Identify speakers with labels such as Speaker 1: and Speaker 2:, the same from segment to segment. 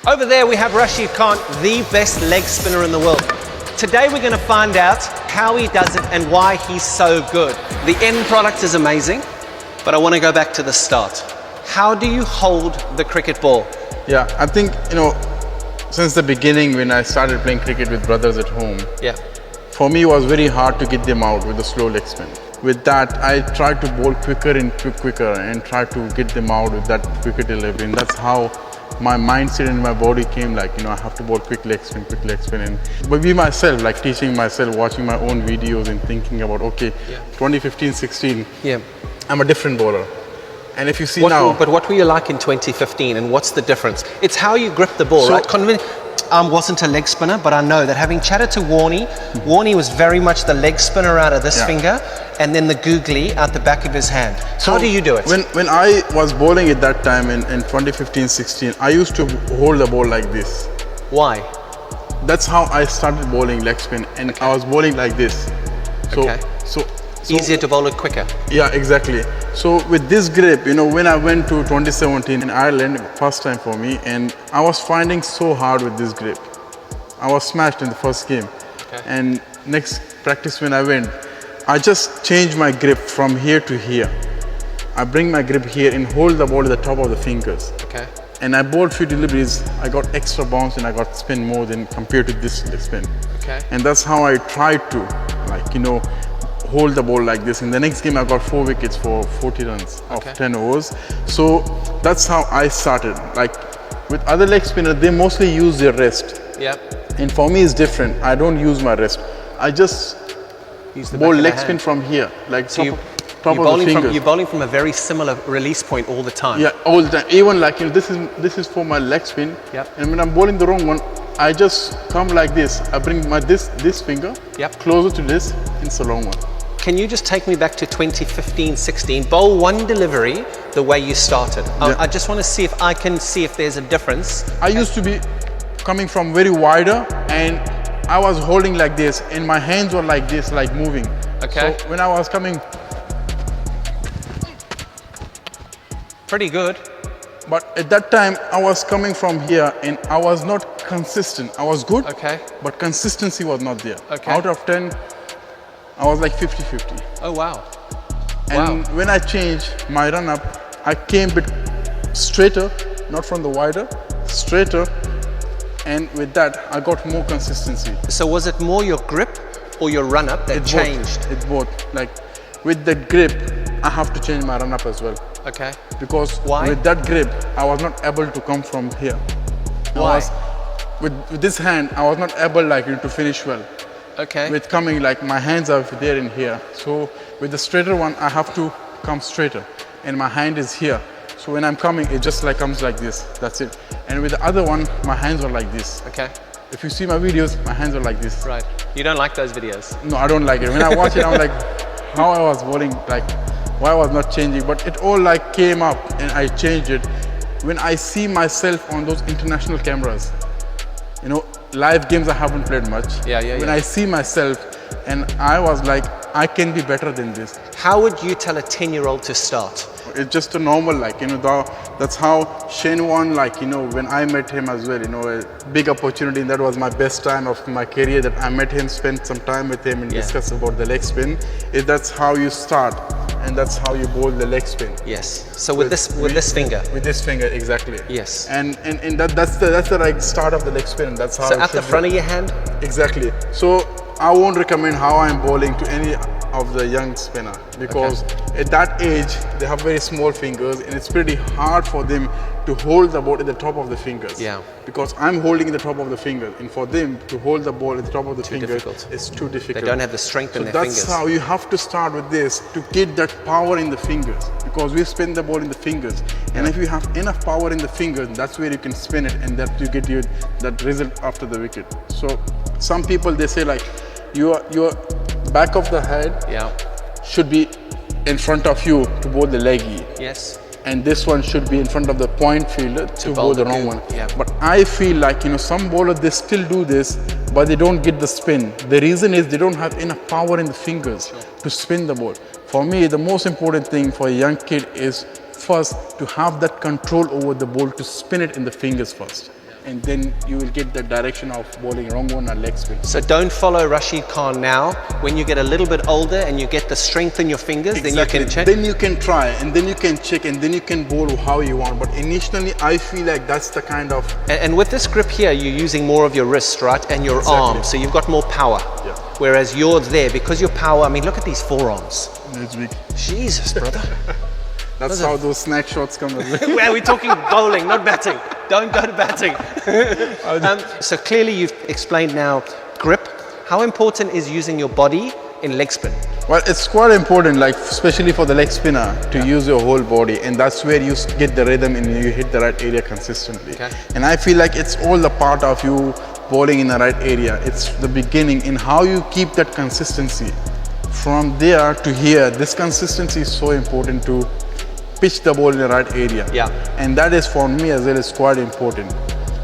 Speaker 1: Over there we have Rashid Khan, the best leg spinner in the world. Today we're going to find out how he does it and why he's so good. The end product is amazing, but I want to go back to the start. How do you hold the cricket ball?
Speaker 2: Yeah, I think, since the beginning when I started playing cricket with brothers at home, for me it was very hard to get them out with the slow leg spin. With that, I tried to bowl quicker and try to get them out with that quicker delivery. And that's how my mindset and my body came, I have to bowl quick leg spin. But me myself, teaching myself, watching my own videos and thinking about, 2015-16, I'm a different bowler. And if you see
Speaker 1: But what were you like in 2015 and what's the difference? It's how you grip the ball, right? Wasn't a leg spinner, but I know that having chatted to Warnie, Warnie was very much the leg spinner out of this finger and then the googly out the back of his hand. So how do you do it?
Speaker 2: When I was bowling at that time in 2015-16, I used to hold the ball like this.
Speaker 1: Why?
Speaker 2: That's how I started bowling leg spin, and I was bowling like this. So
Speaker 1: easier to bowl it quicker.
Speaker 2: Yeah, exactly. So with this grip, when I went to 2017 in Ireland, first time for me, and I was finding so hard with this grip. I was smashed in the first game. And next practice when I went, I just changed my grip from here to here. I bring my grip here and hold the ball at the top of the fingers. And I bowled few deliveries, I got extra bounce and I got spin more than compared to this spin. And that's how I tried to, hold the ball like this. In the next game, I got 4 wickets for 40 runs of 10 overs. So that's how I started. With other leg spinners, they mostly use their wrist. And for me, it's different. I don't use my wrist. I just bowl leg spin from here, top of the fingers.
Speaker 1: You're bowling from a very similar release point all the time.
Speaker 2: Yeah, all the time. Even this is for my leg spin. And when I'm bowling the wrong one, I just come like this. I bring my this finger closer to this. It's a long one.
Speaker 1: Can you just take me back to 2015-16? Bowl one delivery the way you started. I just want to see if I can see if there's a difference.
Speaker 2: I used to be coming from very wider and I was holding like this and my hands were like this, moving. So when I was coming...
Speaker 1: Pretty good.
Speaker 2: But at that time, I was coming from here and I was not consistent. I was good, but consistency was not there. Out of 10, I was like 50-50.
Speaker 1: Oh, wow.
Speaker 2: And when I changed my run-up, I came a bit straighter, not from the wider, straighter. And with that, I got more consistency.
Speaker 1: So was it more your grip or your run-up that changed?
Speaker 2: It's both. With the grip, I have to change my run-up as well. Because with that grip, I was not able to come from here.
Speaker 1: Why?
Speaker 2: With this hand, I was not able to finish well. With coming my hands are there in here. So with the straighter one, I have to come straighter. And my hand is here. So when I'm coming, it just comes like this. That's it. And with the other one, my hands are like this. If you see my videos, my hands are like this.
Speaker 1: Right. You don't like those videos?
Speaker 2: No, I don't like it. When I watch it, I'm like, how I was bowling, why I was not changing. But it all came up and I changed it. When I see myself on those international cameras, live games I haven't played much. When I see myself and I was like, I can be better than this.
Speaker 1: How would you tell a 10-year-old to start?
Speaker 2: It's just a normal, that's how Shane won, when I met him as well, a big opportunity. And that was my best time of my career that I met him, spent some time with him and discuss about the leg spin. That's how you start and that's how you bowl the leg spin.
Speaker 1: So with this finger?
Speaker 2: With this finger, exactly. And that's the start of the leg spin. That's how.
Speaker 1: So at the front of your hand?
Speaker 2: Exactly. So I won't recommend how I'm bowling to any of the young spinner because at that age they have very small fingers and it's pretty hard for them to hold the ball at the top of the fingers. Because I'm holding the top of the finger and for them to hold the ball at the top of the finger is too difficult.
Speaker 1: They don't have the strength in their fingers.
Speaker 2: That's how you have to start with this to get that power in the fingers because we spin the ball in the fingers and if you have enough power in the fingers, that's where you can spin it and that you get that result after the wicket. So some people they say your back of the head should be in front of you to bowl the leggy. And this one should be in front of the point fielder to bowl the wrong one. But I feel some bowlers they still do this, but they don't get the spin. The reason is they don't have enough power in the fingers to spin the ball. For me, the most important thing for a young kid is first to have that control over the ball to spin it in the fingers first. and then you will get the direction of bowling wrong one or leg spin.
Speaker 1: So don't follow Rashid Khan now. When you get a little bit older and you get the strength in your fingers, then you can check.
Speaker 2: Then you can try, and then you can check, and then you can bowl how you want. But initially, I feel like that's the kind of...
Speaker 1: And with this grip here, you're using more of your wrist, right? And your arm, so you've got more power.
Speaker 2: Yeah.
Speaker 1: Whereas you're there, because your power, I mean, look at these forearms.
Speaker 2: It's weak.
Speaker 1: Jesus, brother.
Speaker 2: That's how those snack shots come.
Speaker 1: Well, we're talking bowling, not batting. Don't go to batting. So clearly you've explained now grip. How important is using your body in leg spin?
Speaker 2: Well, it's quite important, like especially for the leg spinner, to use your whole body, and that's where you get the rhythm and you hit the right area consistently.
Speaker 1: Okay.
Speaker 2: And I feel like it's all the part of you bowling in the right area. It's the beginning in how you keep that consistency. From there to here, this consistency is so important to pitch the ball in the right area.
Speaker 1: Yeah.
Speaker 2: And that is for me as well is quite important.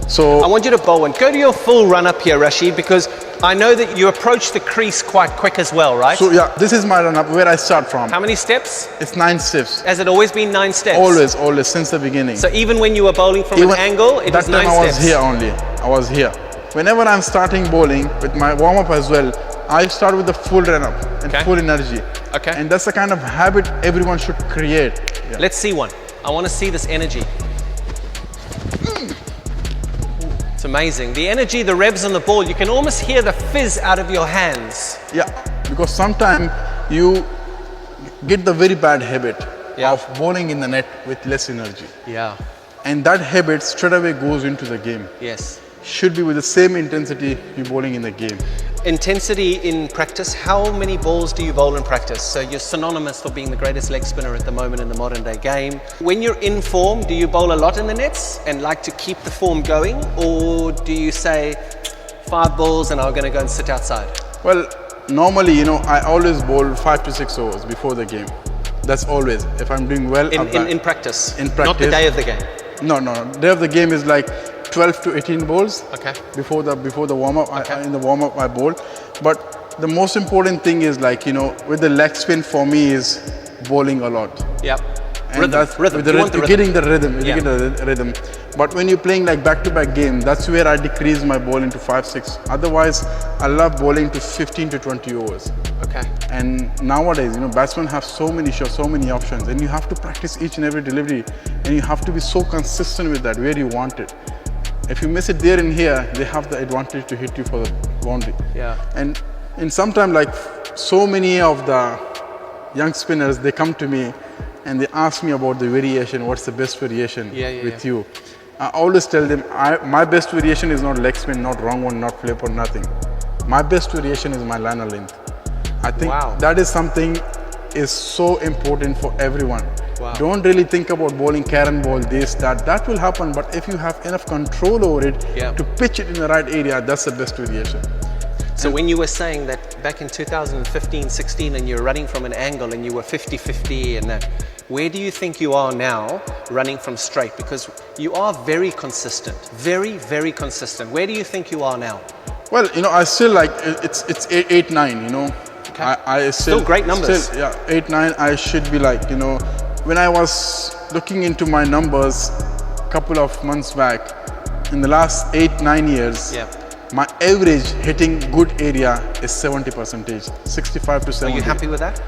Speaker 2: So
Speaker 1: I want you to bowl and go to your full run up here, Rashid, because I know that you approach the crease quite quick as well, right?
Speaker 2: So yeah, this is my run up where I start from.
Speaker 1: How many steps?
Speaker 2: It's 9 steps.
Speaker 1: Has it always been 9 steps?
Speaker 2: Always, since the beginning.
Speaker 1: So even when you were bowling from an angle, it was 9 steps?
Speaker 2: That time I was here only. I was here. Whenever I'm starting bowling with my warm up as well, I start with the full run up and full energy.
Speaker 1: Okay.
Speaker 2: And that's the kind of habit everyone should create. Yeah.
Speaker 1: Let's see one. I want to see this energy. It's amazing. The energy, the revs on the ball, you can almost hear the fizz out of your hands.
Speaker 2: Yeah, because sometimes you get the very bad habit of bowling in the net with less energy.
Speaker 1: Yeah.
Speaker 2: And that habit straight away goes into the game.
Speaker 1: Yes.
Speaker 2: Should be with the same intensity you're bowling in the game.
Speaker 1: Intensity in practice, how many balls do you bowl in practice? So you're synonymous for being the greatest leg spinner at the moment in the modern day game. When you're in form, do you bowl a lot in the nets and like to keep the form going? Or do you say 5 balls and I'm going to go and sit outside?
Speaker 2: Well, normally, I always bowl 5 to 6 overs before the game. That's always, if I'm doing well.
Speaker 1: In practice?
Speaker 2: In practice.
Speaker 1: Not the day of the game?
Speaker 2: No. Day of the game is like 12 to 18 balls.
Speaker 1: Okay.
Speaker 2: Before the warm up, in the warm up I bowl. But the most important thing is with the leg spin for me is bowling a lot.
Speaker 1: Yep.
Speaker 2: And that's rhythm. You're getting the rhythm. You're getting the rhythm. But when you're playing like back-to-back game, that's where I decrease my bowling to 5, 6. Otherwise, I love bowling to 15 to 20 overs.
Speaker 1: Okay.
Speaker 2: And nowadays, batsmen have so many shots, so many options, and you have to practice each and every delivery, and you have to be so consistent with that where you want it. If you miss it there and here, they have the advantage to hit you for the boundary. Yeah. And sometimes, like so many of the young spinners, they come to me and they ask me about the variation. What's the best variation with you? I always tell them, my best variation is not leg spin, not wrong one, not flip or nothing. My best variation is my liner length. I think that is something is so important for everyone. Wow. Don't really think about bowling Karen ball, this, that. That will happen, but if you have enough control over it to pitch it in the right area, that's the best variation.
Speaker 1: So when you were saying that back in 2015, 16, and you're running from an angle and you were 50-50 and that, where do you think you are now running from straight? Because you are very consistent, very, very consistent. Where do you think you are now?
Speaker 2: Well, I still like, it's 8, 9,
Speaker 1: Okay.
Speaker 2: I
Speaker 1: still great numbers.
Speaker 2: 8, 9, I should be like, when I was looking into my numbers a couple of months back, in the last 8, 9 years, my average hitting good area is 70%, 65 to 70.
Speaker 1: Are you happy with that?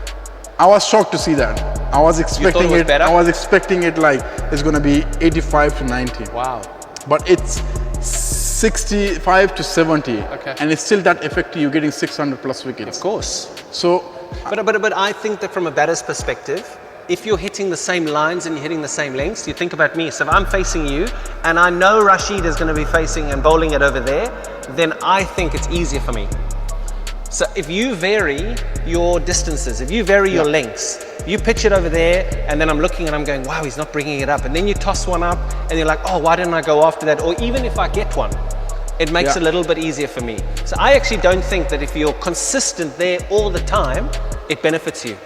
Speaker 2: I was shocked to see that. I was expecting
Speaker 1: it better?
Speaker 2: I was expecting it like it's going to be 85 to 90.
Speaker 1: Wow.
Speaker 2: But it's 65 to 70.
Speaker 1: Okay.
Speaker 2: And it's still that effective. You're getting 600 plus wickets.
Speaker 1: Of course.
Speaker 2: So,
Speaker 1: but I think that from a batter's perspective, if you're hitting the same lines and you're hitting the same lengths, you think about me. So if I'm facing you and I know Rashid is going to be facing and bowling it over there, then I think it's easier for me. So if you vary your distances, if you vary your lengths, you pitch it over there and then I'm looking and I'm going, wow, he's not bringing it up. And then you toss one up and you're like, oh, why didn't I go after that? Or even if I get one, it makes it a little bit easier for me. So I actually don't think that if you're consistent there all the time, it benefits you.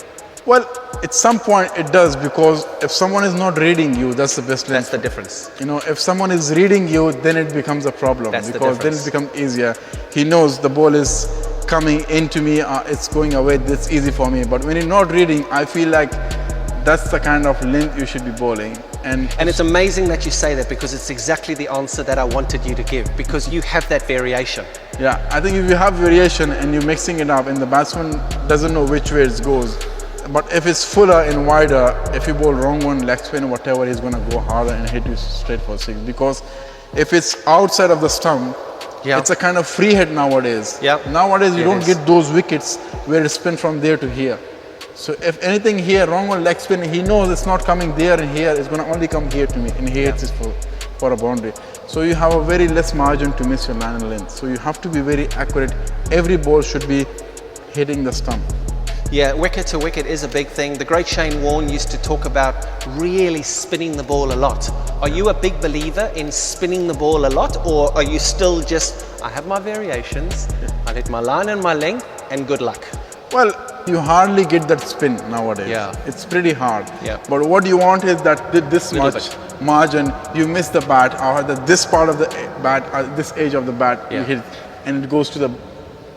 Speaker 2: Well, at some point it does, because if someone is not reading you, that's the best.
Speaker 1: That's the difference.
Speaker 2: If someone is reading you, then it becomes a problem.
Speaker 1: That's
Speaker 2: because then it becomes easier. He knows the ball is coming into me, it's going away, that's easy for me. But when you're not reading, I feel like that's the kind of length you should be bowling. And
Speaker 1: it's amazing that you say that, because it's exactly the answer that I wanted you to give, because you have that variation.
Speaker 2: Yeah, I think if you have variation and you're mixing it up and the batsman doesn't know which way it goes, but if it's fuller and wider, if you bowl wrong one, leg spin or whatever, he's going to go harder and hit you straight for 6. Because if it's outside of the stump, it's a kind of free hit nowadays. Nowadays you don't get those wickets where it spin from there to here. So if anything here, wrong one leg spin, he knows it's not coming there and here, it's going to only come here to me, and he hits it for a boundary. So you have a very less margin to miss your line and length. So you have to be very accurate. Every ball should be hitting the stump.
Speaker 1: Yeah, wicket to wicket is a big thing. The great Shane Warne used to talk about really spinning the ball a lot. Are you a big believer in spinning the ball a lot, or are you still just, I have my variations, I'll hit my line and my length, and good luck?
Speaker 2: Well, you hardly get that spin nowadays. It's pretty hard. But what you want is that this much margin, you miss the bat, or this part of the bat, this edge of the bat, you hit, and it goes to the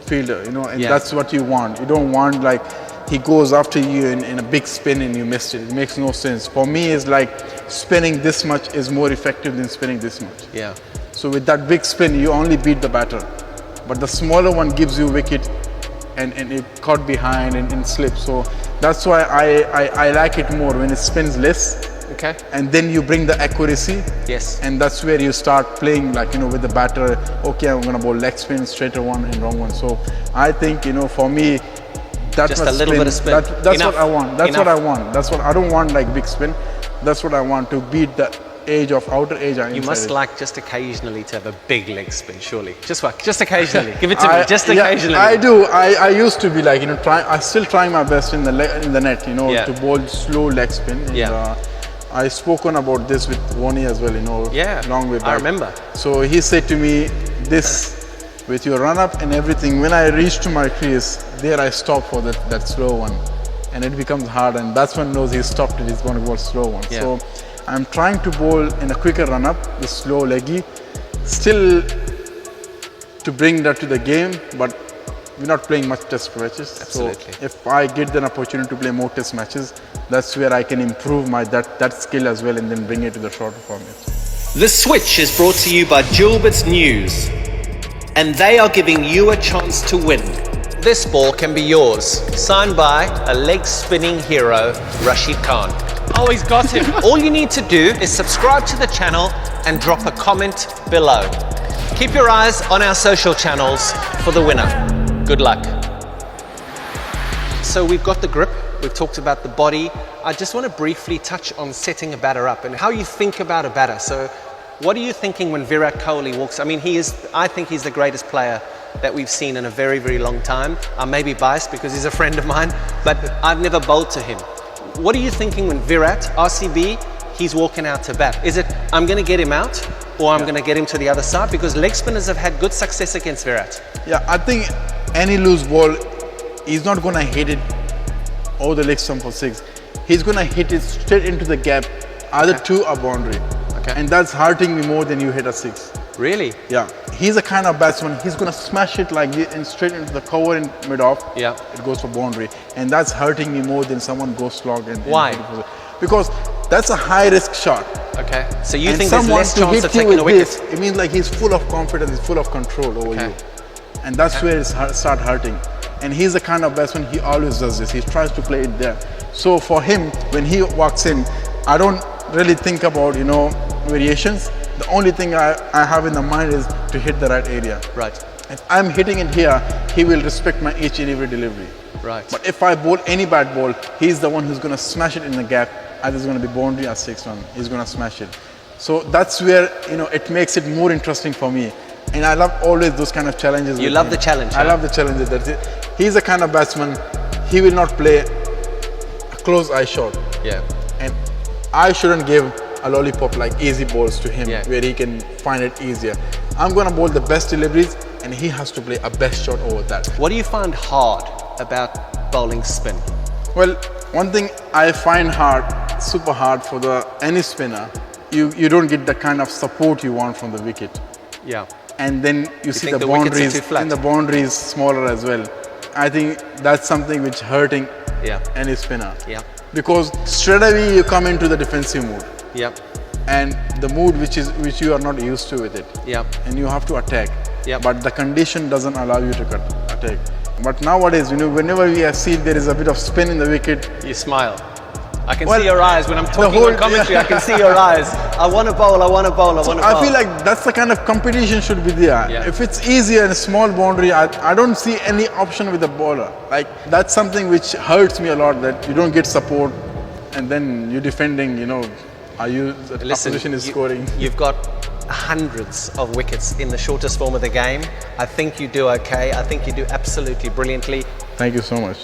Speaker 2: fielder, you know, and that's what you want. You don't want like he goes after you in a big spin and you missed it. It makes no sense. For me, it's like spinning this much is more effective than spinning this much. So with that big spin, you only beat the batter. But the smaller one gives you wicket, and it caught behind and slips. So that's why I like it more when it spins less. And then you bring the accuracy. And that's where you start playing, like, you know, with the batter. Okay, I'm gonna bowl leg spin, straighter one and wrong one. So I think, you know, for me, that's
Speaker 1: just a little bit of spin.
Speaker 2: That's what I want. That's what I want. That's what I don't want, like big spin. That's what I want, to beat the edge of outer edge.
Speaker 1: You must like just occasionally to have a big leg spin, surely. Just occasionally. Give it to me. Just occasionally.
Speaker 2: I do. I used to be like, you know, I still try my best in the net, you know, to bowl slow leg spin. And, I spoken about this with Warnie as well, you know, long way back.
Speaker 1: I remember.
Speaker 2: So he said to me, this, with your run up and everything, when I reach to my crease, there I stop for that slow one. And it becomes hard, and batsman knows he's stopped it, he's going to bowl slow one. So I'm trying to bowl in a quicker run up, the slow leggy, still to bring that to the game, but we're not playing much test matches. So if I get an opportunity to play more test matches, that's where I can improve my that skill as well, and then bring it to the shorter format.
Speaker 1: The Switch is brought to you by Gilbert's News, and they are giving you a chance to win. This ball can be yours, signed by a leg spinning hero, Rashid Khan. Oh, he's got him. All you need to do is subscribe to the channel and drop a comment below. Keep your eyes on our social channels for the winner. Good luck. So we've got the grip, we've talked about the body. I just want to briefly touch on setting a batter up and how you think about a batter. So what are you thinking when Virat Kohli walks? I mean, I think he's the greatest player that we've seen in a very, very long time. I may be biased because he's a friend of mine, but I've never bowled to him. What are you thinking when Virat, RCB, he's walking out to bat? Is it, I'm going to get him out, or I'm going to get him to the other side? Because leg spinners have had good success against Virat.
Speaker 2: Yeah, I think any loose ball, he's not going to hit it over the leg stump for 6. He's going to hit it straight into the gap, either to a boundary. And that's hurting me more than you hit a 6.
Speaker 1: Really?
Speaker 2: Yeah. He's a kind of batsman, he's going to smash it like this and straight into the cover in mid-off. It goes for boundary. And that's hurting me more than someone goes slog.
Speaker 1: Why?
Speaker 2: Because that's a high-risk shot.
Speaker 1: So you think there's less chance of taking a wicket?
Speaker 2: It means like he's full of confidence, he's full of control over you. And that's where it start hurting. And he's the kind of batsman, he always does this. He tries to play it there. So for him, when he walks in, I don't really think about, you know, variations. The only thing I have in the mind is to hit the right area. If I'm hitting it here, he will respect my each and every delivery. But if I bowl any bad ball, he's the one who's going to smash it in the gap. Either it's going to be boundary or 6 run. He's going to smash it. So that's where, you know, it makes it more interesting for me. And I love always those kind of challenges.
Speaker 1: You love the challenge.
Speaker 2: I love the challenges. That's it. He's the kind of batsman, he will not play a close eye shot. And I shouldn't give a lollipop like easy balls to him where he can find it easier. I'm going to bowl the best deliveries, and he has to play a best shot over that.
Speaker 1: What do you find hard about bowling spin?
Speaker 2: Well, one thing I find hard, super hard for any spinner, you don't get the kind of support you want from the wicket. And then you see the boundaries, and the boundaries smaller as well. I think that's something which hurting any spinner. because straight away you come into the defensive mood.
Speaker 1: Yep.
Speaker 2: And the mood which you are not used to with it.
Speaker 1: Yep.
Speaker 2: And you have to attack.
Speaker 1: Yep.
Speaker 2: But the condition doesn't allow you to attack. But nowadays, whenever we have seen there is a bit of spin in the wicket,
Speaker 1: you smile. I can see your eyes when I'm talking on commentary.
Speaker 2: Yeah.
Speaker 1: I can see your eyes. I want to bowl. I want to bowl. I want to bowl.
Speaker 2: I feel like that's the kind of competition should be there.
Speaker 1: Yeah.
Speaker 2: If it's easier and a small boundary, I don't see any option with the bowler. Like that's something which hurts me a lot, that you don't get support, and then you're defending. The opposition is scoring.
Speaker 1: You've got hundreds of wickets in the shortest form of the game. I think you do okay. I think you do absolutely brilliantly.
Speaker 2: Thank you so much.